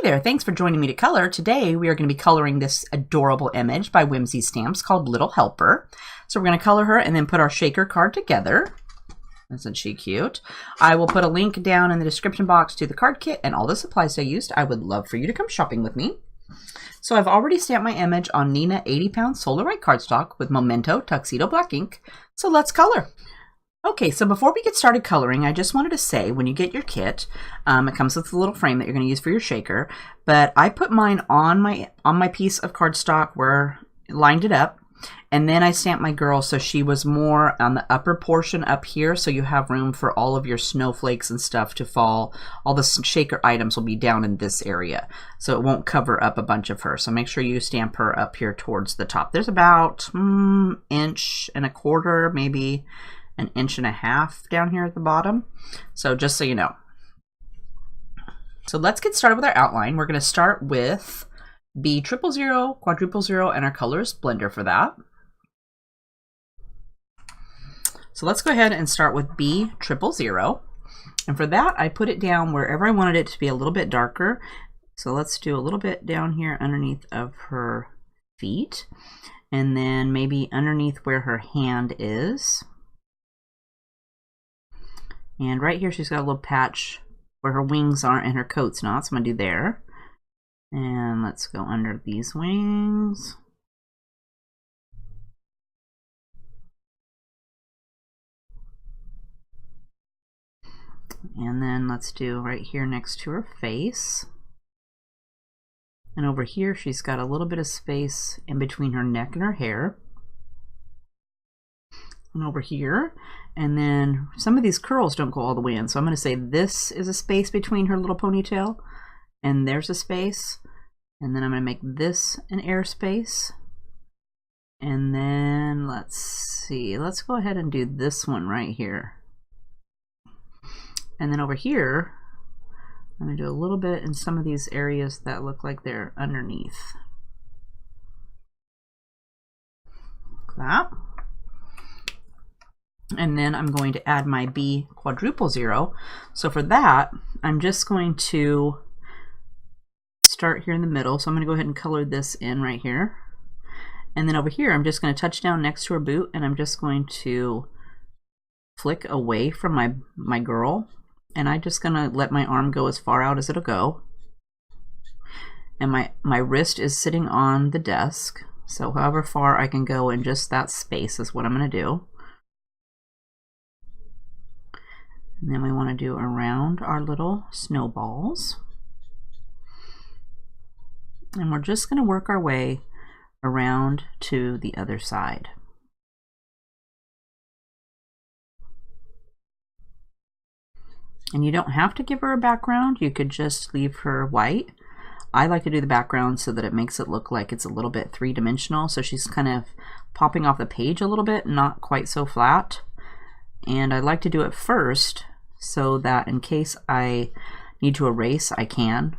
there, thanks for joining me to color. Today we are going to be coloring this adorable image by Whimsy Stamps called Little Helper. So we're going to color her and then put our shaker card together. Isn't she cute? I will put a link down in the description box to the card kit and all the supplies I used. I would love for you to come shopping with me. So I've already stamped my image on Neenah 80-pound Solarite cardstock with Memento Tuxedo black ink. So let's color. Okay, so before we get started coloring, I just wanted to say when you get your kit, it comes with a little frame that you're going to use for your shaker. But I put mine on my piece of cardstock where I lined it up, and then I stamped my girl so she was more on the upper portion up here, so you have room for all of your snowflakes and stuff to fall. All the shaker items will be down in this area, so it won't cover up a bunch of her. So make sure you stamp her up here towards the top. There's about 1.25 inches, maybe 1.5 inches down here at the bottom. So just so you know. So let's get started with our outline. We're going to start with B000, quadruple 0, and our colors blender for that. So let's go ahead and start with B000. And for that, I put it down wherever I wanted it to be a little bit darker. So let's do a little bit down here underneath of her feet. And then maybe underneath where her hand is. And right here, she's got a little patch where her wings aren't and her coat's not. So I'm going to do there. And let's go under these wings. And then let's do right here next to her face. And over here, she's got a little bit of space in between her neck and her hair. And over here. And then some of these curls don't go all the way in. So I'm going to say this is a space between her little ponytail. And there's a space. And then I'm going to make this an air space. And then let's see. Let's go ahead and do this one right here. And then over here, I'm going to do a little bit in some of these areas that look like they're underneath. Like that. And then I'm going to add my B000. So for that, I'm just going to start here in the middle. So I'm going to go ahead and color this in right here. And then over here, I'm just going to touch down next to her boot, and I'm just going to flick away from my girl. And I'm just going to let my arm go as far out as it'll go. And my wrist is sitting on the desk. So however far I can go in just that space is what I'm going to do. And then we want to do around our little snowballs. And we're just going to work our way around to the other side. And you don't have to give her a background. You could just leave her white. I like to do the background so that it makes it look like it's a little bit three-dimensional. So she's kind of popping off the page a little bit, not quite so flat. And I like to do it first so that in case I need to erase, I can.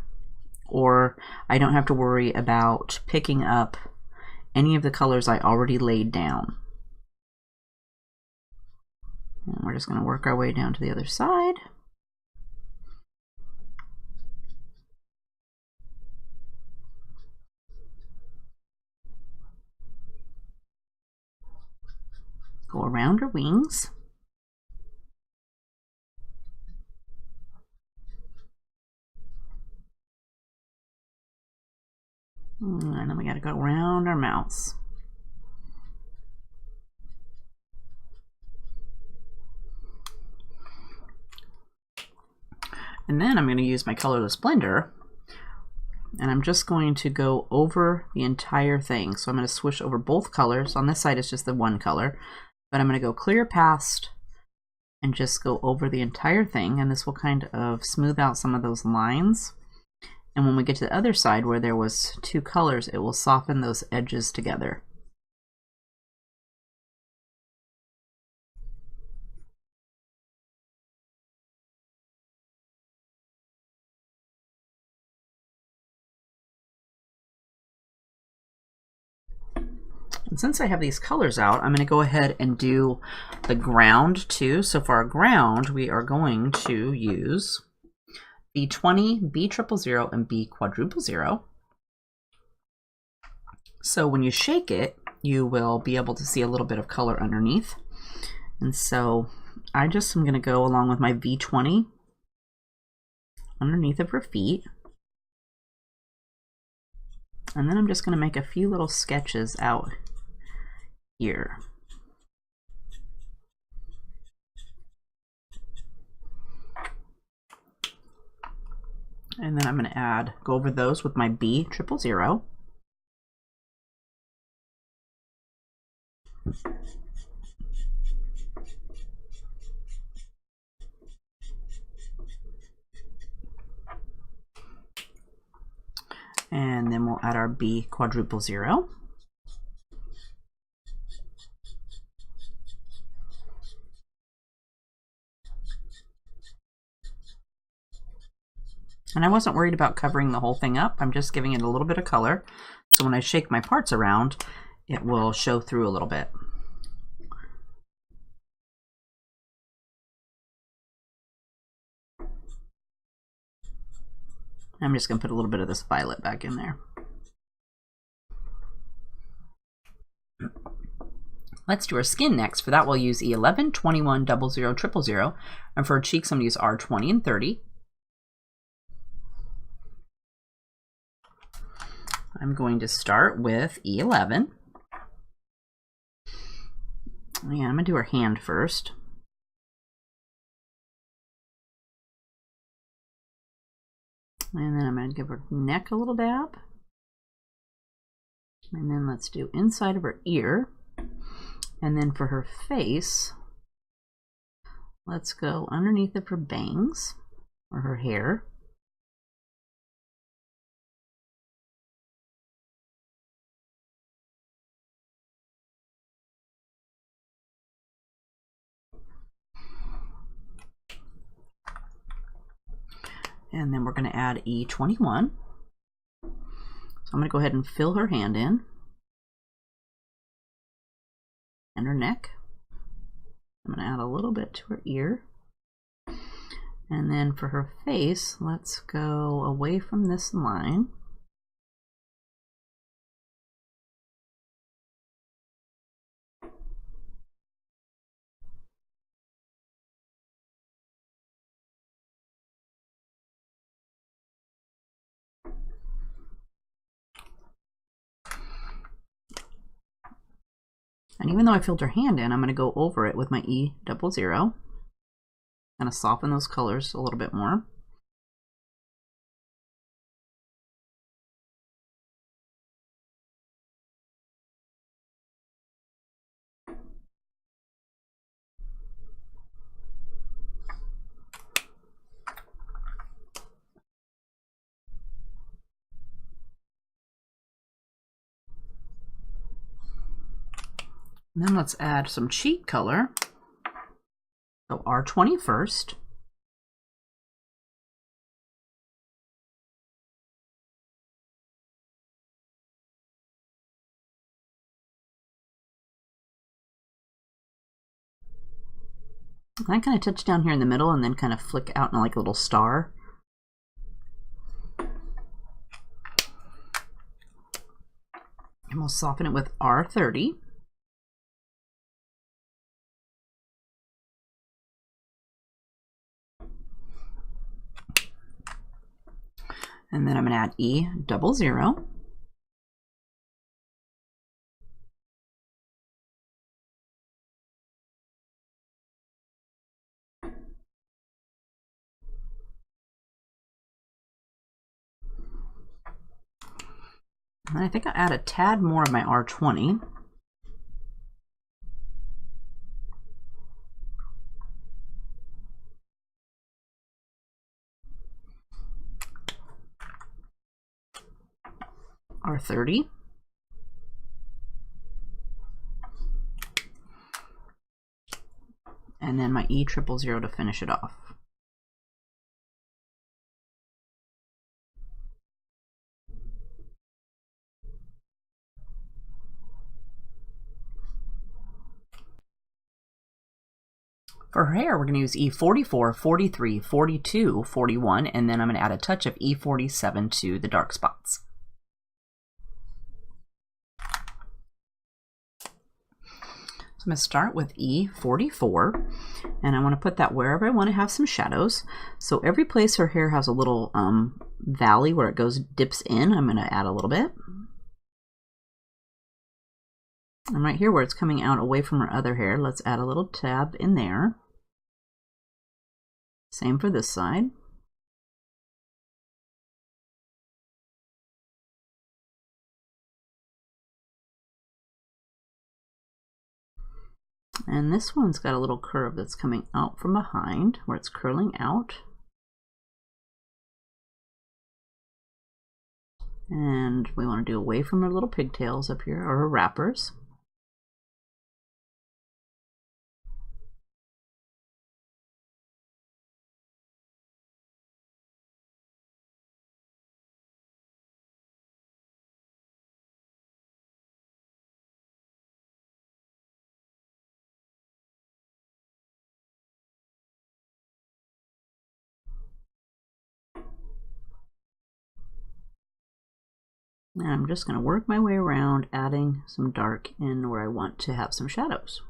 Or I don't have to worry about picking up any of the colors I already laid down. And we're just going to work our way down to the other side. Go around her wings. And then we got to go around our mouths. And then I'm going to use my colorless blender, and I'm just going to go over the entire thing. So I'm going to switch over both colors. On this side it's just the one color, but I'm going to go clear past and just go over the entire thing, and this will kind of smooth out some of those lines. And when we get to the other side where there was two colors, it will soften those edges together. And since I have these colors out, I'm going to go ahead and do the ground too. So for our ground, we are going to use B20, B000, and B000. So when you shake it, you will be able to see a little bit of color underneath. And so I just am going to go along with my V20 underneath of her feet. And then I'm just going to make a few little sketches out here. And then I'm going to go over those with my B000. And then we'll add our B000. And I wasn't worried about covering the whole thing up. I'm just giving it a little bit of color. So when I shake my parts around, it will show through a little bit. I'm just going to put a little bit of this violet back in there. Let's do her skin next. For that, we'll use E11, 21, 00, 000. And for her cheeks, I'm going to use R20 and 30. I'm going to start with E11. Yeah, I'm going to do her hand first. And then I'm going to give her neck a little dab. And then let's do inside of her ear. And then for her face, let's go underneath of her bangs or her hair. And then we're going to add E21. So I'm going to go ahead and fill her hand in and her neck. I'm going to add a little bit to her ear. And then for her face, let's go away from this line. And even though I filled her hand in, I'm going to go over it with my E00. Kind of soften those colors a little bit more. And then let's add some cheek color. So R20 first. And I kind of touch down here in the middle and then kind of flick out in like a little star. And we'll soften it with R30. And then I'm going to add E00. And I think I'll add a tad more of my R20. R30. And then my E000 to finish it off. For her hair, we're going to use E44, 43, 42, 41, and then I'm going to add a touch of E47 to the dark spots. I'm going to start with E44, and I want to put that wherever I want to have some shadows. So every place her hair has a little valley where it dips in, I'm going to add a little bit. And right here where it's coming out away from her other hair, let's add a little tab in there. Same for this side. And this one's got a little curve that's coming out from behind where it's curling out. And we want to do away from her little pigtails up here, or her wrappers. And I'm just going to work my way around, adding some dark in where I want to have some shadows.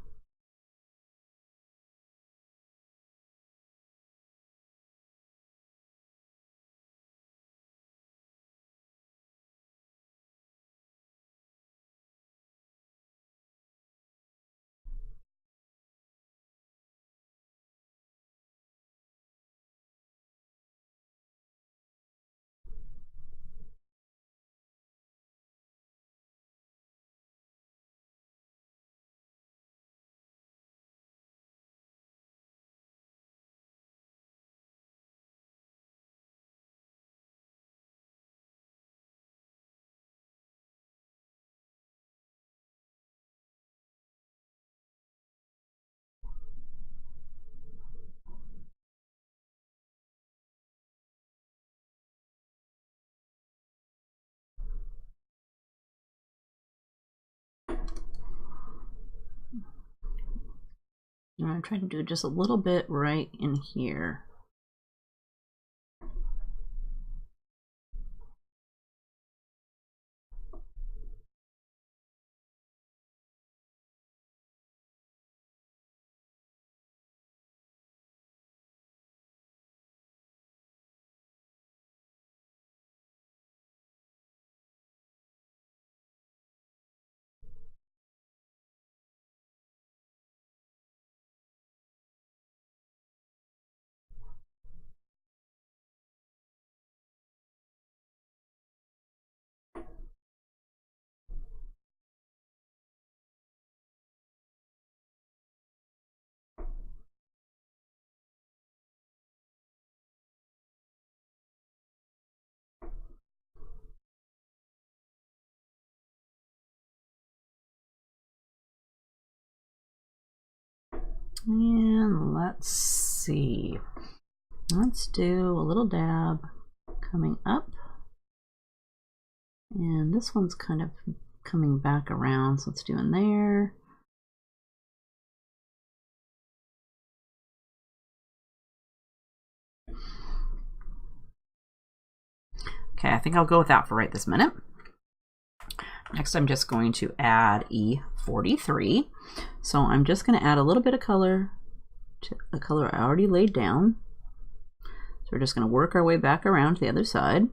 And I'm trying to do just a little bit right in here. And let's see. Let's do a little dab coming up. And this one's kind of coming back around, so let's do in there. Okay, I think I'll go with that for right this minute. Next, I'm just going to add E43. So I'm just going to add a little bit of color to the color I already laid down. So we're just going to work our way back around to the other side.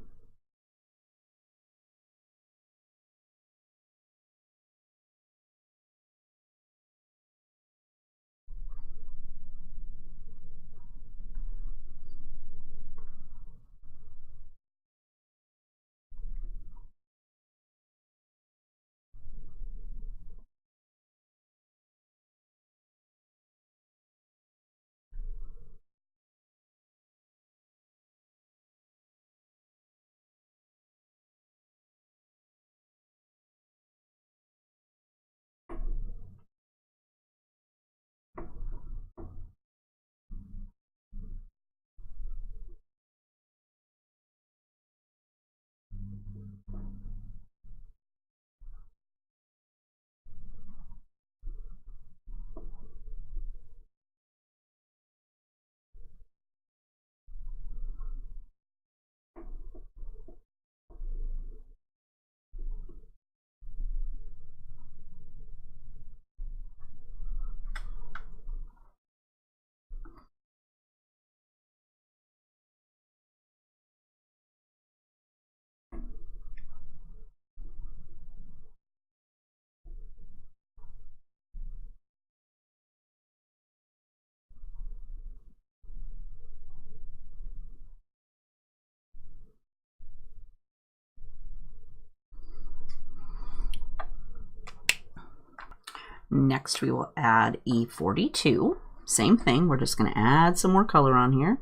Next, we will add E42. Same thing, we're just going to add some more color on here.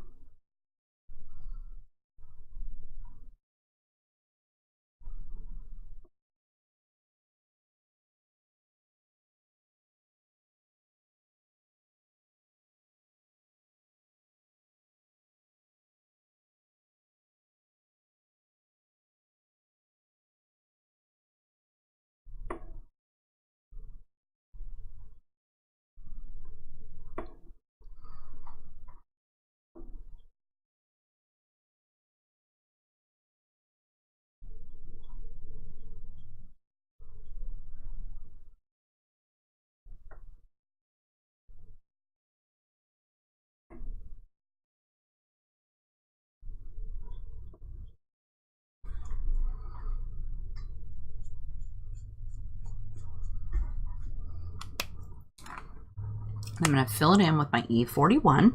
I'm going to fill it in with my E41.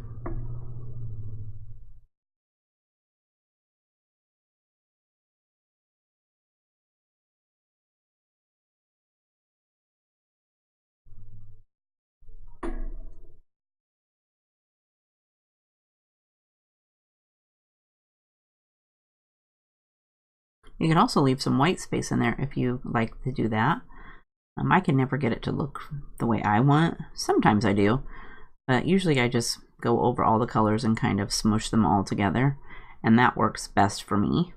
You can also leave some white space in there if you like to do that. I can never get it to look the way I want. Sometimes I do, but usually I just go over all the colors and kind of smush them all together, and that works best for me.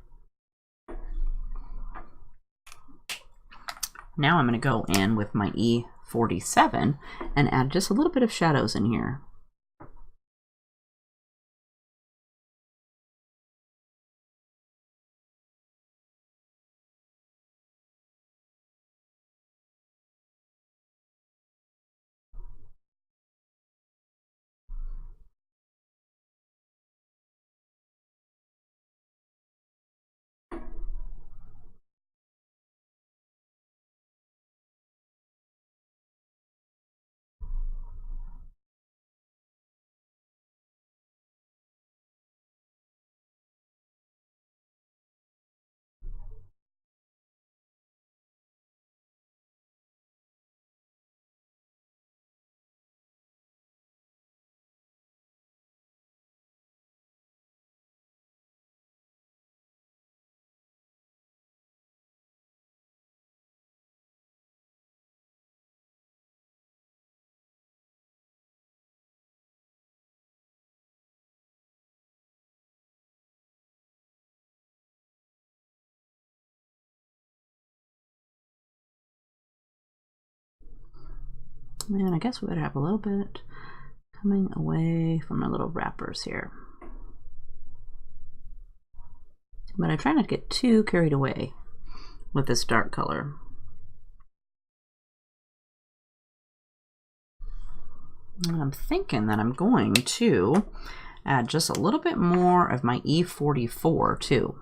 Now I'm going to go in with my E47 and add just a little bit of shadows in here. And I guess we better have a little bit coming away from our little wrappers here. But I try not to get too carried away with this dark color. And I'm thinking that I'm going to add just a little bit more of my E44 too.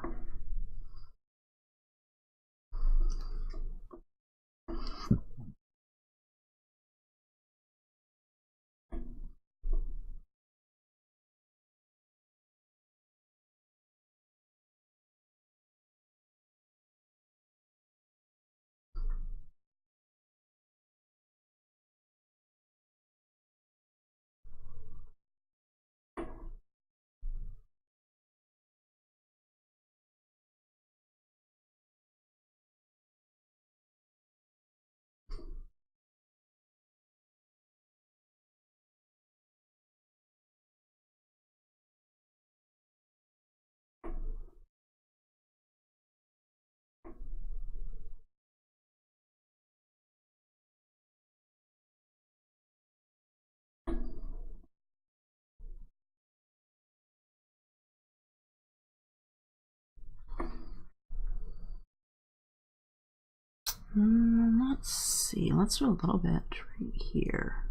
Let's see, let's do a little bit right here.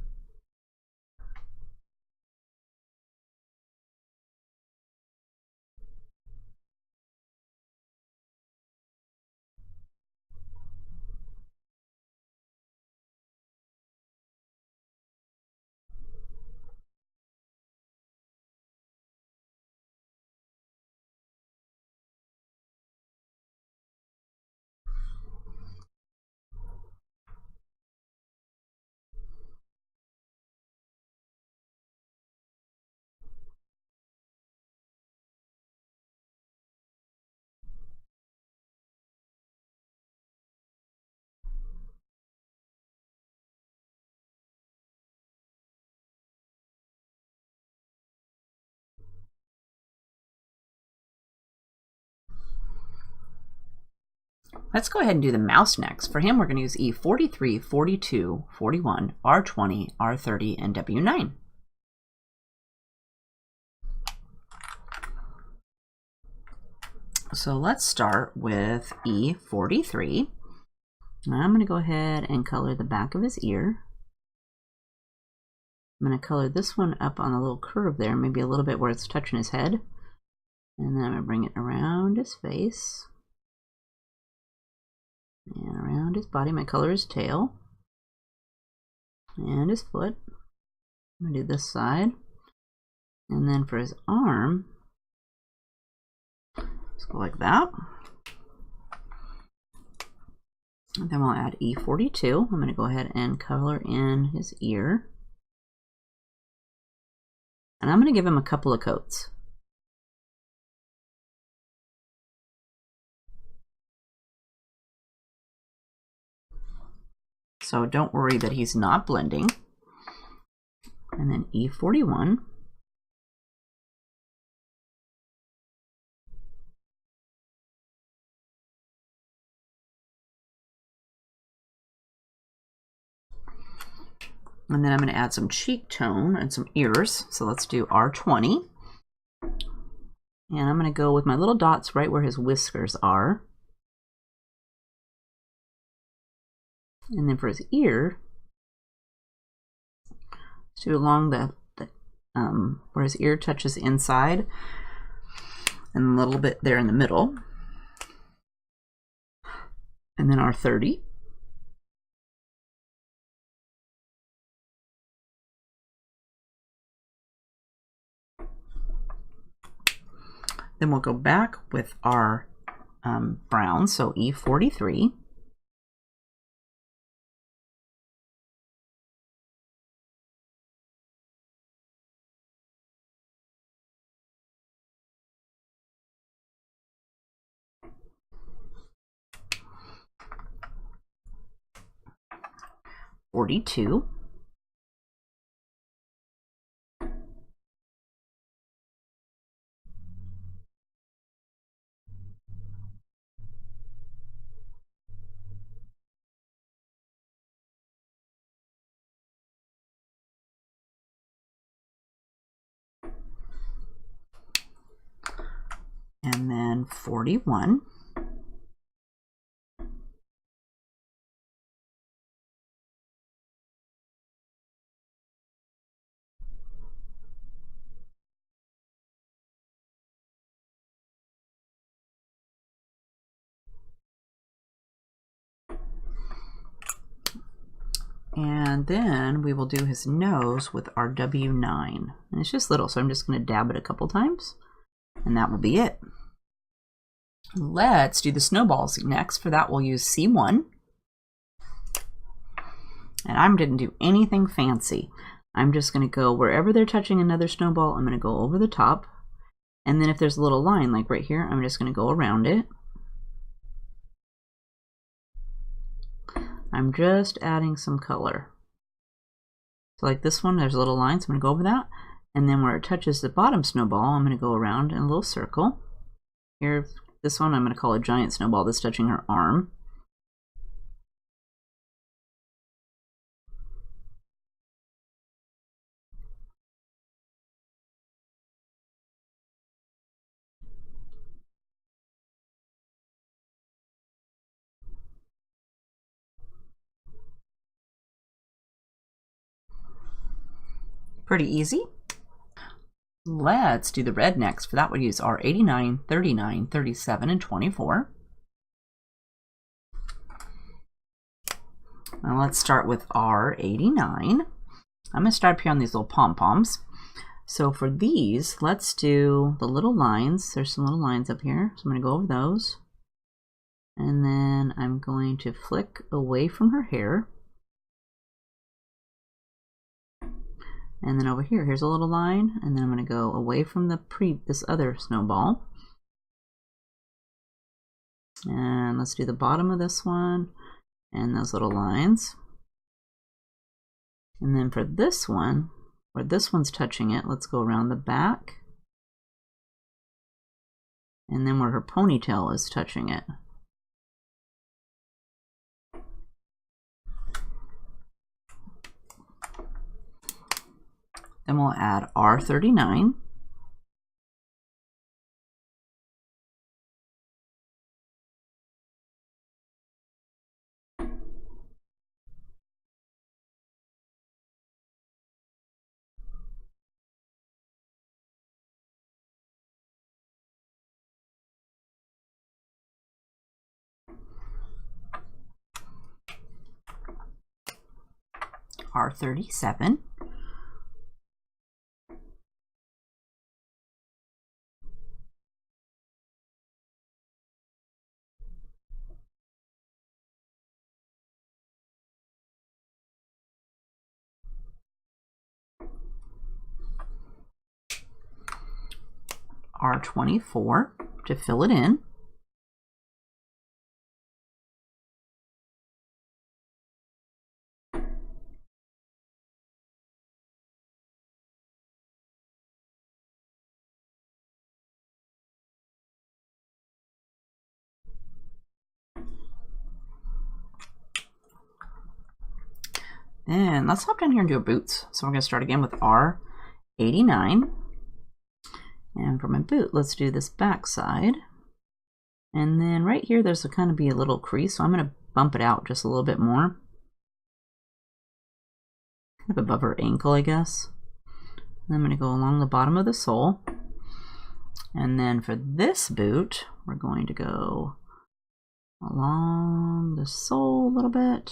Let's go ahead and do the mouse next. For him, we're going to use E43, 42, 41, R20, R30, and W9. So let's start with E43. I'm going to go ahead and color the back of his ear. I'm going to color this one up on a little curve there, maybe a little bit where it's touching his head. And then I'm going to bring it around his face. And around his body. I'm going to color his tail. And his foot. I'm going to do this side. And then for his arm, let's go like that. And then we'll add E42. I'm going to go ahead and color in his ear. And I'm going to give him a couple of coats. So don't worry that he's not blending. And then E41. And then I'm going to add some cheek tone and some ears. So let's do R20. And I'm going to go with my little dots right where his whiskers are. And then for his ear, let's do along where his ear touches inside and a little bit there in the middle. And then R30. Then we'll go back with our brown, so E43. '42. And then 41. And then we will do his nose with our W9. And it's just little, so I'm just going to dab it a couple times. And that will be it. Let's do the snowballs next. For that, we'll use C1. And I didn't do anything fancy. I'm just going to go wherever they're touching another snowball, I'm going to go over the top. And then if there's a little line, like right here, I'm just going to go around it. I'm just adding some color. So like this one, there's a little line, so I'm going to go over that. And then where it touches the bottom snowball, I'm going to go around in a little circle. Here, this one I'm going to call a giant snowball that's touching her arm. Pretty easy. Let's do the red next. For that, we'll use our 89, 39, 37, and 24. Now let's start with our 89. I'm going to start up here on these little pom-poms. So for these, let's do the little lines. There's some little lines up here, so I'm going to go over those. And then I'm going to flick away from her hair. And then over here, here's a little line, and then I'm going to go away from this other snowball. And let's do the bottom of this one and those little lines. And then for this one, where this one's touching it, let's go around the back. And then where her ponytail is touching it. Then we'll add R39. R37. R24 to fill it in. And let's hop down here and do a boots. So we're going to start again with R89. And for my boot, let's do this back side. And then right here, there's kind of be a little crease. So I'm going to bump it out just a little bit more. Kind of above her ankle, I guess. And I'm going to go along the bottom of the sole. And then for this boot, we're going to go along the sole a little bit.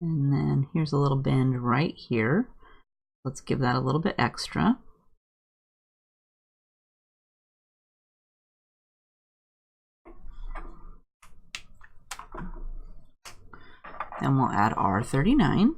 And then here's a little bend right here. Let's give that a little bit extra. Then we'll add R39.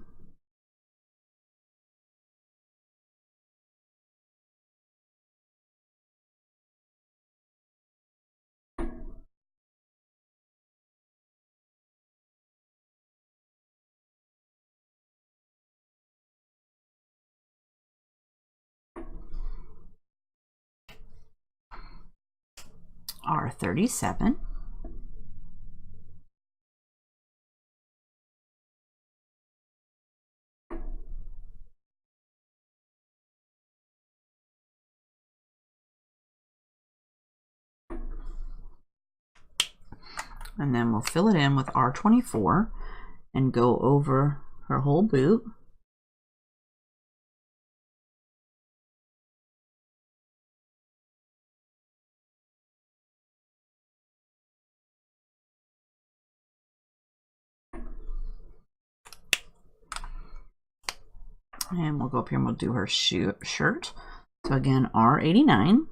R37. And then we'll fill it in with R24 and go over her whole boot. And we'll go up here and we'll do her shirt. So again, R89.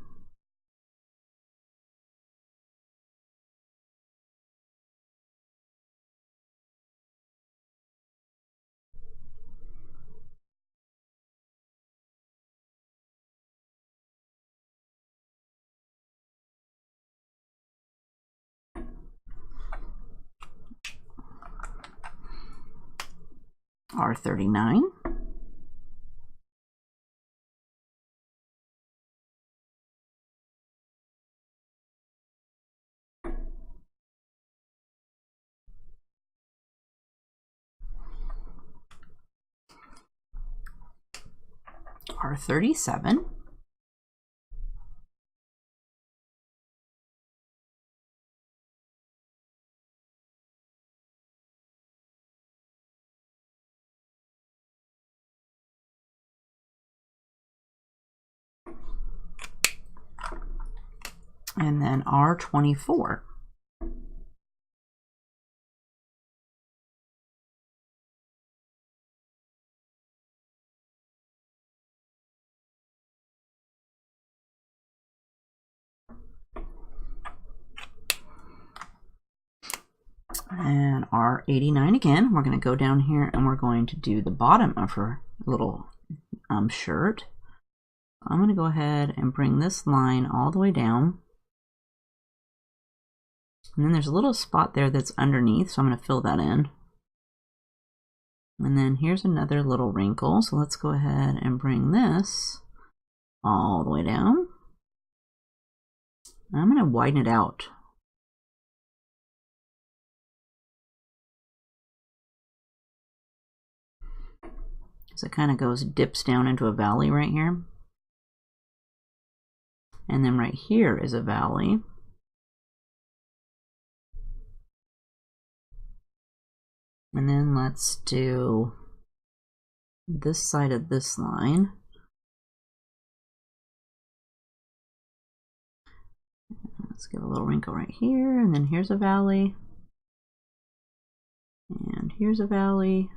R39. R37. And then R24. And R89 again. We're going to go down here and we're going to do the bottom of her little shirt. I'm going to go ahead and bring this line all the way down. And then there's a little spot there that's underneath, so I'm going to fill that in. And then here's another little wrinkle, so let's go ahead and bring this all the way down. I'm going to widen it out. So it kind of goes, dips down into a valley right here. And then right here is a valley. And then let's do this side of this line. Let's give a little wrinkle right here, and then here's a valley. And here's a valley.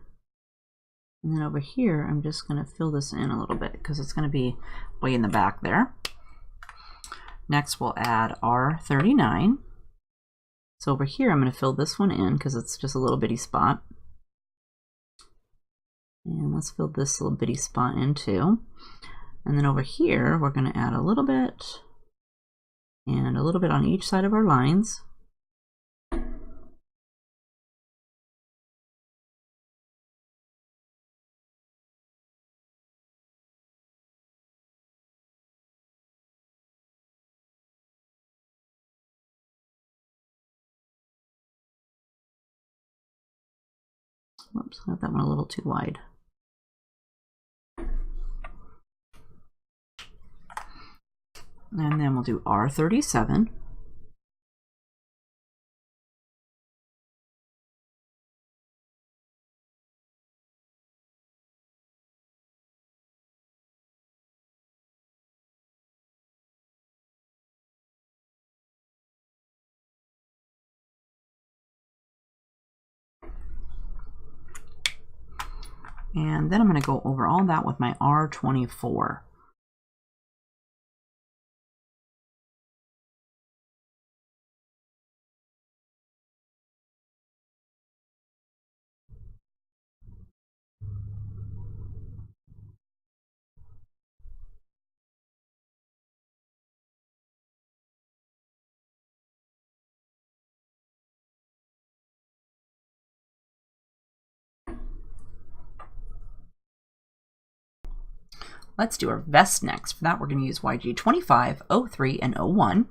And then over here, I'm just going to fill this in a little bit because it's going to be way in the back there. Next, we'll add R39. So over here, I'm going to fill this one in because it's just a little bitty spot. And let's fill this little bitty spot in too. And then over here, we're going to add a little bit and a little bit on each side of our lines. Whoops, I got that one a little too wide. And then we'll do R37. And then I'm going to go over all that with my R24. Let's do our vest next. For that, we're going to use YG 25, 03, and 01.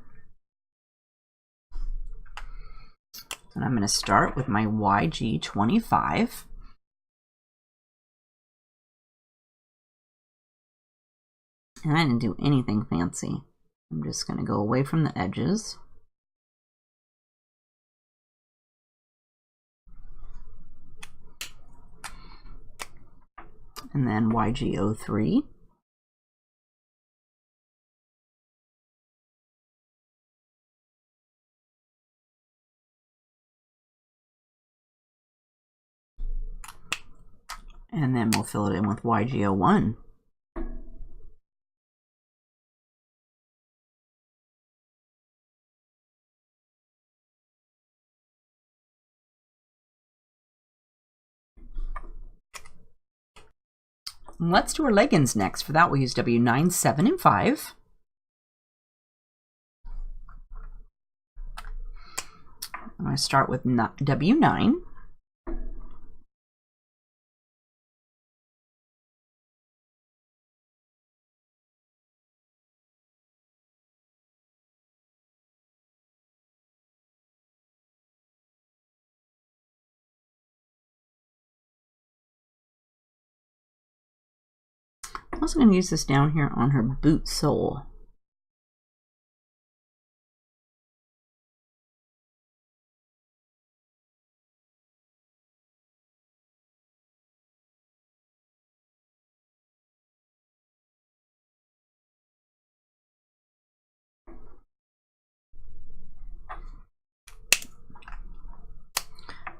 And I'm going to start with my YG 25. And I didn't do anything fancy. I'm just going to go away from the edges. And then YG 03. And then we'll fill it in with YG 01. Let's do our leggings next. For that, we'll use W9, 7, and 5. I'm going to start with W9. I'm also going to use this down here on her boot sole.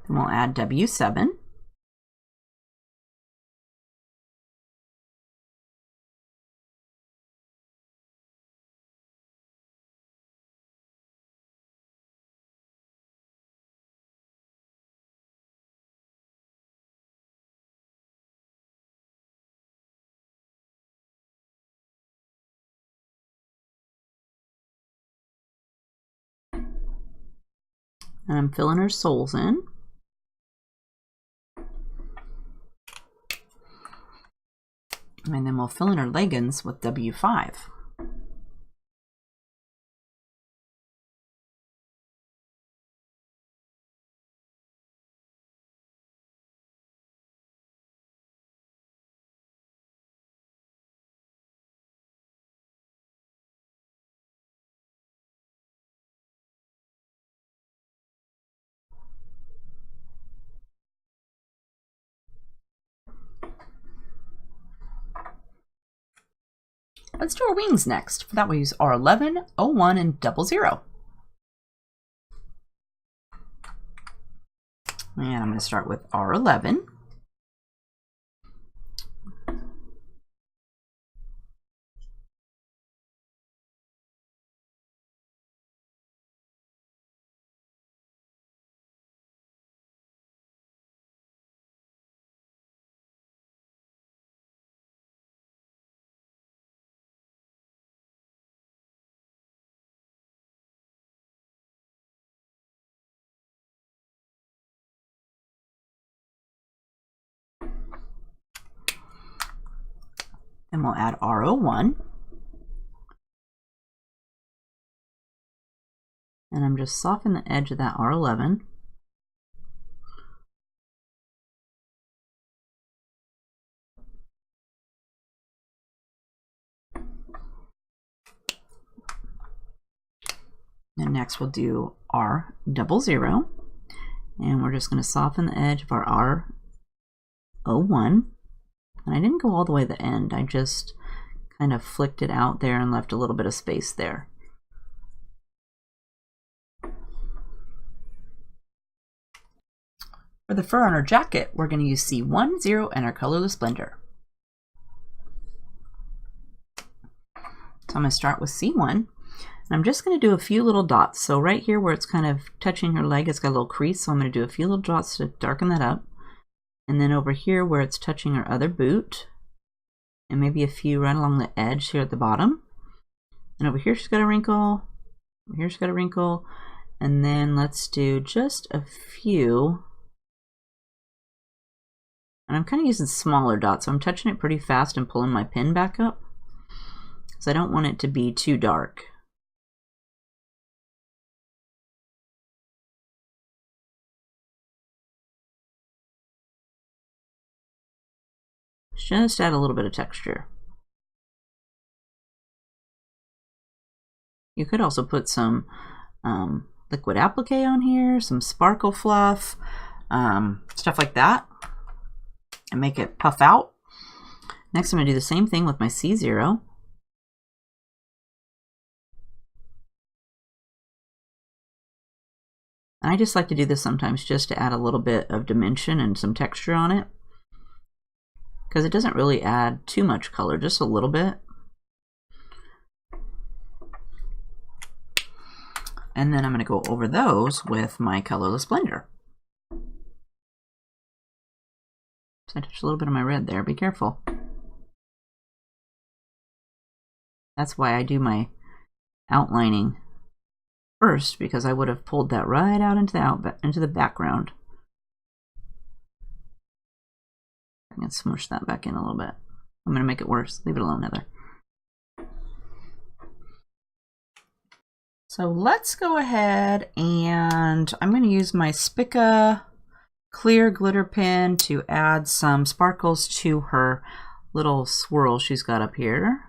Then we'll add W7. And I'm filling her soles in. And then we'll fill in her leggings with W5. Let's do our wings next. For that, we'll use R11, 01, and 00. And I'm going to start with R11. Then we'll add R01. And I'm just softening the edge of that R11. And next we'll do R00. And we're just going to soften the edge of our R01. And I didn't go all the way to the end. I just kind of flicked it out there and left a little bit of space there. For the fur on our jacket, we're going to use C10 and our colorless blender. So I'm going to start with C1. And I'm just going to do a few little dots. So right here where it's kind of touching her leg, it's got a little crease. So I'm going to do a few little dots to darken that up. And then over here where it's touching her other boot, and maybe a few right along the edge here at the bottom. And over here she's got a wrinkle, over here she's got a wrinkle, and then let's do just a few. And I'm kind of using smaller dots, so I'm touching it pretty fast and pulling my pen back up, because I don't want it to be too dark. Just add a little bit of texture. You could also put some liquid applique on here, some sparkle fluff, stuff like that, and make it puff out. Next I'm going to do the same thing with my C0. I just like to do this sometimes just to add a little bit of dimension and some texture on it, because it doesn't really add too much color, just a little bit. And then I'm going to go over those with my colorless blender. So I touched a little bit of my red there, be careful. That's why I do my outlining first, because I would have pulled that right out into the background. I'm going to smush that back in a little bit. I'm going to make it worse. Leave it alone, Heather. So let's go ahead and I'm going to use my Spica clear glitter pen to add some sparkles to her little swirl she's got up here.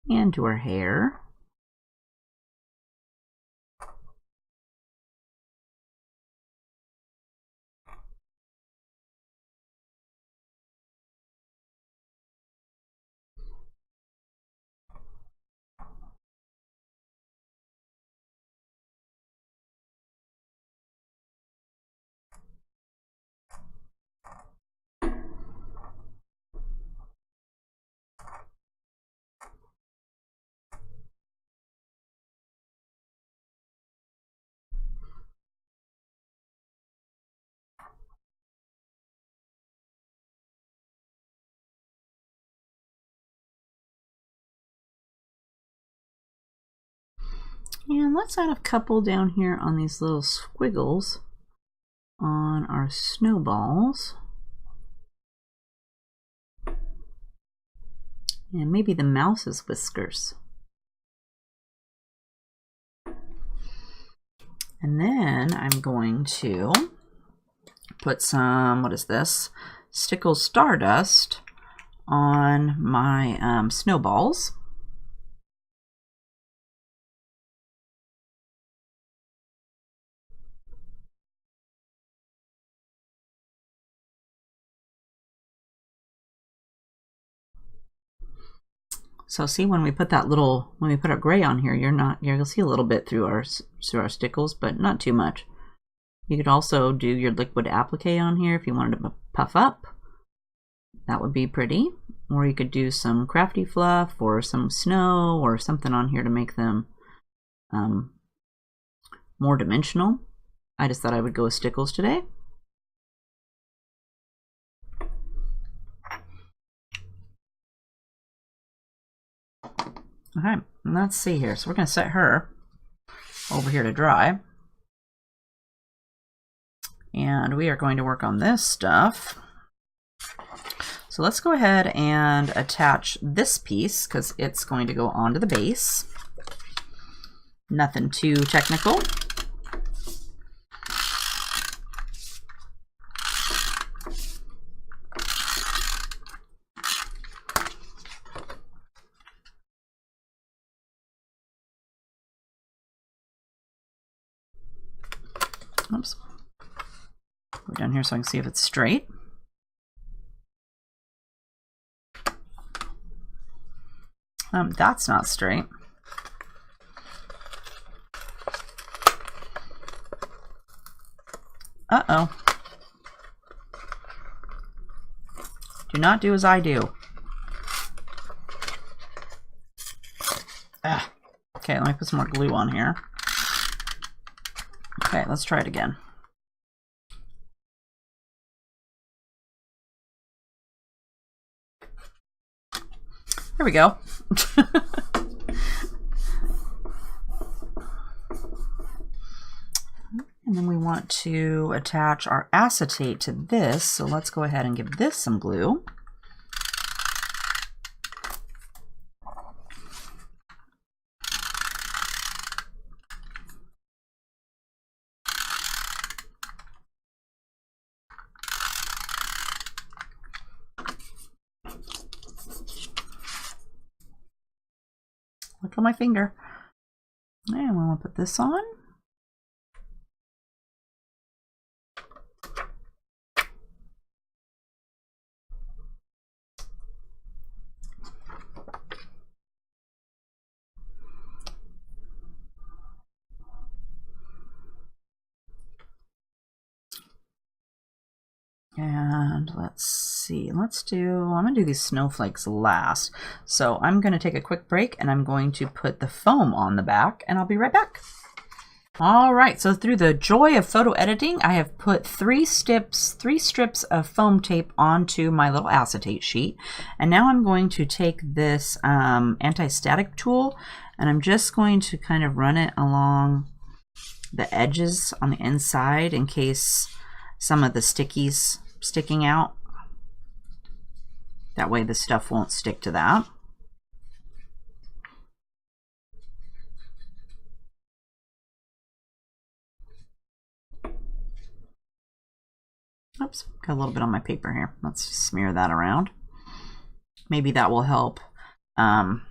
And to her hair. And let's add a couple down here on these little squiggles on our snowballs. And maybe the mouse's whiskers. And then I'm going to put some, what is this? Stickle Stardust on my snowballs. So see, when we put our gray on here, you'll see a little bit through our stickles, but not too much. You could also do your liquid applique on here if you wanted to puff up. That would be pretty. Or you could do some crafty fluff or some snow or something on here to make them more dimensional. I just thought I would go with stickles today. Okay, let's see here. So we're going to set her over here to dry. And we are going to work on this stuff. So let's go ahead and attach this piece because it's going to go onto the base. Nothing too technical. Oops. Go down here so I can see if it's straight. That's not straight. Uh-oh. Do not do as I do. Ah. Okay, let me put some more glue on here. Okay, let's try it again. Here we go. And then we want to attach our acetate to this, so let's go ahead and give this some glue. Look at my finger. And we'll put this on. And let's see, I'm gonna do these snowflakes last. So I'm gonna take a quick break and I'm going to put the foam on the back and I'll be right back. All right, so through the joy of photo editing, I have put three strips of foam tape onto my little acetate sheet. And now I'm going to take this anti-static tool and I'm just going to kind of run it along the edges on the inside in case some of the stickies sticking out. That way the stuff won't stick to that. Oops, got a little bit on my paper here. Let's smear that around. Maybe that will help some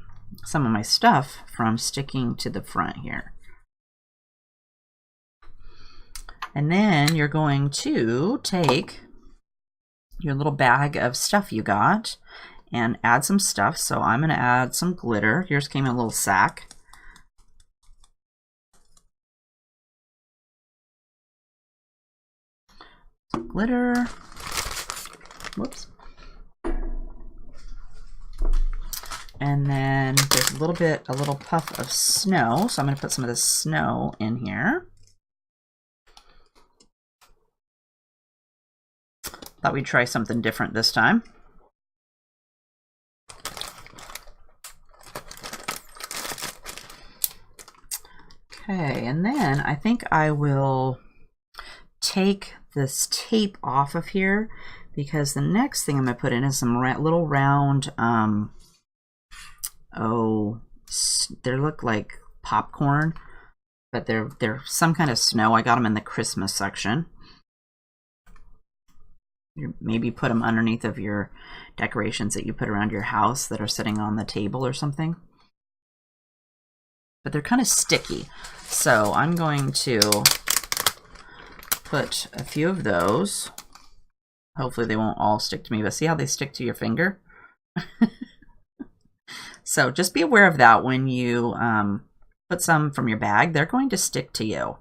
of my stuff from sticking to the front here. And then you're going to take your little bag of stuff you got and add some stuff. So I'm going to add some glitter. Yours came in a little sack. Some glitter. Whoops. And then there's a little puff of snow. So I'm going to put some of the snow in here. Thought we'd try something different this time. Okay, and then I think I will take this tape off of here because the next thing I'm going to put in is some little round, they look like popcorn, but they're some kind of snow. I got them in the Christmas section. Maybe put them underneath of your decorations that you put around your house that are sitting on the table or something. But they're kind of sticky. So I'm going to put a few of those. Hopefully they won't all stick to me, but see how they stick to your finger? So just be aware of that when you put some from your bag. They're going to stick to you.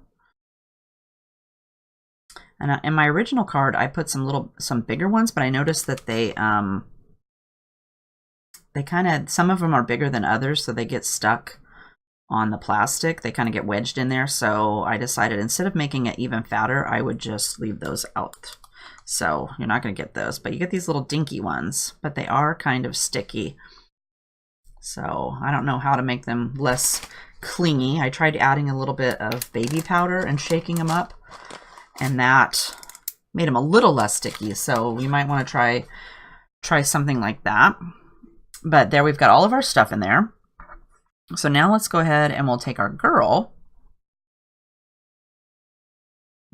And in my original card, I put some bigger ones, but I noticed that they kind of, some of them are bigger than others, so they get stuck on the plastic. They kind of get wedged in there. So I decided instead of making it even fatter, I would just leave those out. So you're not going to get those, but you get these little dinky ones, but they are kind of sticky. So I don't know how to make them less clingy. I tried adding a little bit of baby powder and shaking them up, and that made them a little less sticky. So you might want to try something like that. But there, we've got all of our stuff in there. So now let's go ahead and we'll take our girl.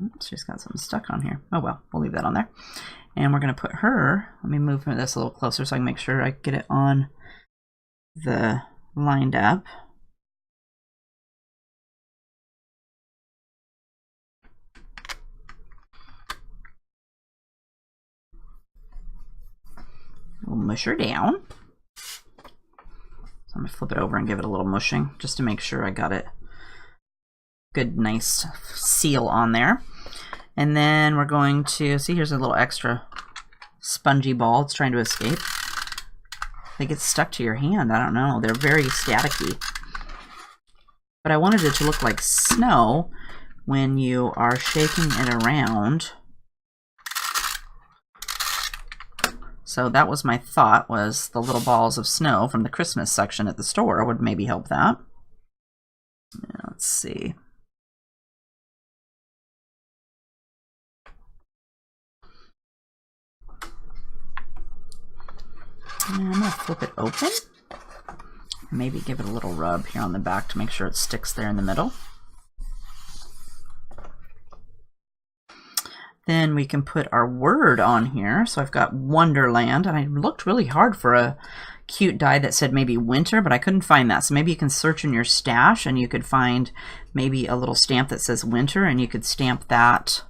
Oops, she's got something stuck on here. Oh well, we'll leave that on there. And we're going to put her, let me move this a little closer so I can make sure I get it on the lined up. We'll mush her down. So I'm going to flip it over and give it a little mushing just to make sure I got it good, nice seal on there. And then we're going to, see, here's a little extra spongy ball. It's trying to escape. They get stuck to your hand. I don't know. They're very staticky. But I wanted it to look like snow when you are shaking it around. So that was my thought, was the little balls of snow from the Christmas section at the store would maybe help that. Let's see. And I'm going to flip it open. Maybe give it a little rub here on the back to make sure it sticks there in the middle. Then we can put our word on here. So I've got Wonderland, and I looked really hard for a cute die that said maybe winter, but I couldn't find that. So maybe you can search in your stash and you could find maybe a little stamp that says winter, and you could stamp that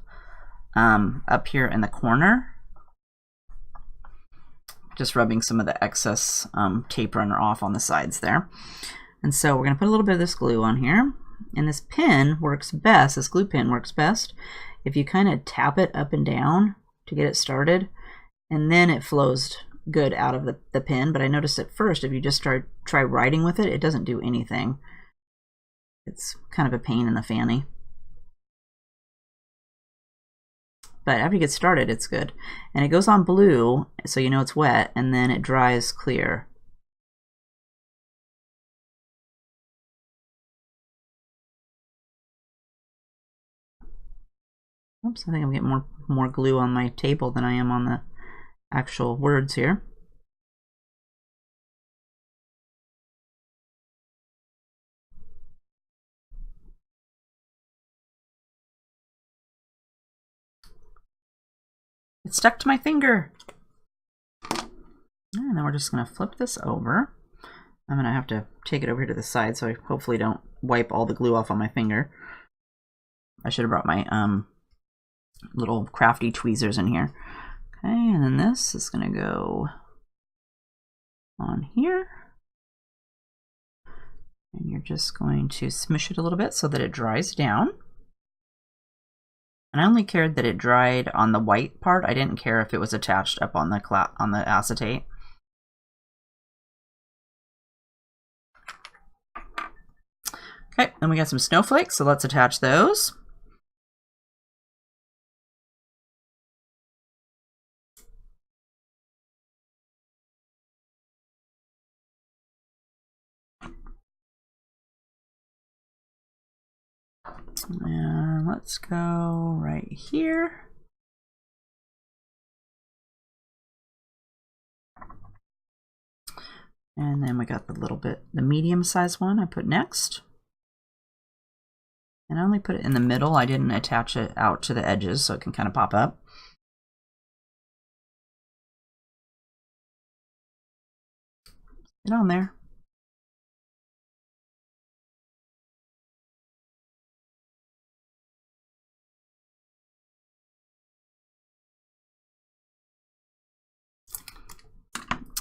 up here in the corner. Just rubbing some of the excess tape runner off on the sides there. And so we're going to put a little bit of this glue on here. And this pin works best, this glue pin works best if you kind of tap it up and down to get it started, and then it flows good out of the pin. But I noticed at first, if you just try writing with it, it doesn't do anything. It's kind of a pain in the fanny. But after you get started, it's good. And it goes on blue, so you know it's wet, and then it dries clear. Oops, I think I'm getting more glue on my table than I am on the actual words here. It stuck to my finger. And then we're just going to flip this over. I'm going to have to take it over here to the side so I hopefully don't wipe all the glue off on my finger. I should have brought my little crafty tweezers in here. Okay, and then this is going to go on here. And you're just going to smush it a little bit so that it dries down. And I only cared that it dried on the white part. I didn't care if it was attached up on the acetate. Okay, then we got some snowflakes, so let's attach those. And let's go right here. And then we got the medium size one I put next. And I only put it in the middle. I didn't attach it out to the edges so it can kind of pop up. Get on there.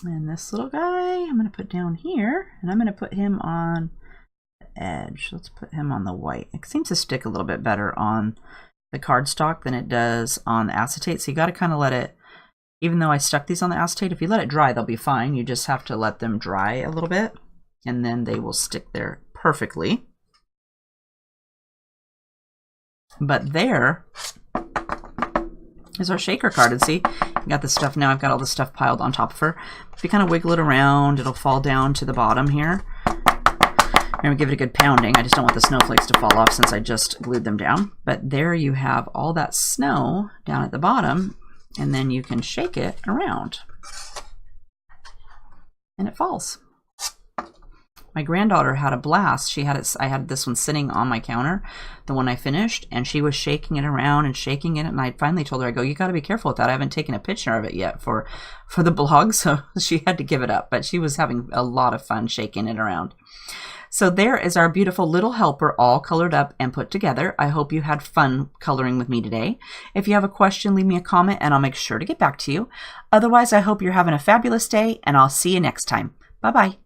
And this little guy, I'm going to put down here, and I'm going to put him on the edge. Let's put him on the white. It seems to stick a little bit better on the cardstock than it does on the acetate. So you got to kind of let it, even though I stuck these on the acetate, if you let it dry, they'll be fine. You just have to let them dry a little bit, and then they will stick there perfectly. But there is our shaker card. And see, I got the stuff now. I've got all the stuff piled on top of her. If you kind of wiggle it around, it'll fall down to the bottom here. I'm going to give it a good pounding. I just don't want the snowflakes to fall off since I just glued them down. But there you have all that snow down at the bottom, and then you can shake it around. And it falls. My granddaughter had a blast. She had it. I had this one sitting on my counter, the one I finished, and she was shaking it around and shaking it. And I finally told her, I go, you got to be careful with that. I haven't taken a picture of it yet for the blog, so she had to give it up. But she was having a lot of fun shaking it around. So there is our beautiful little helper all colored up and put together. I hope you had fun coloring with me today. If you have a question, leave me a comment and I'll make sure to get back to you. Otherwise, I hope you're having a fabulous day, and I'll see you next time. Bye-bye.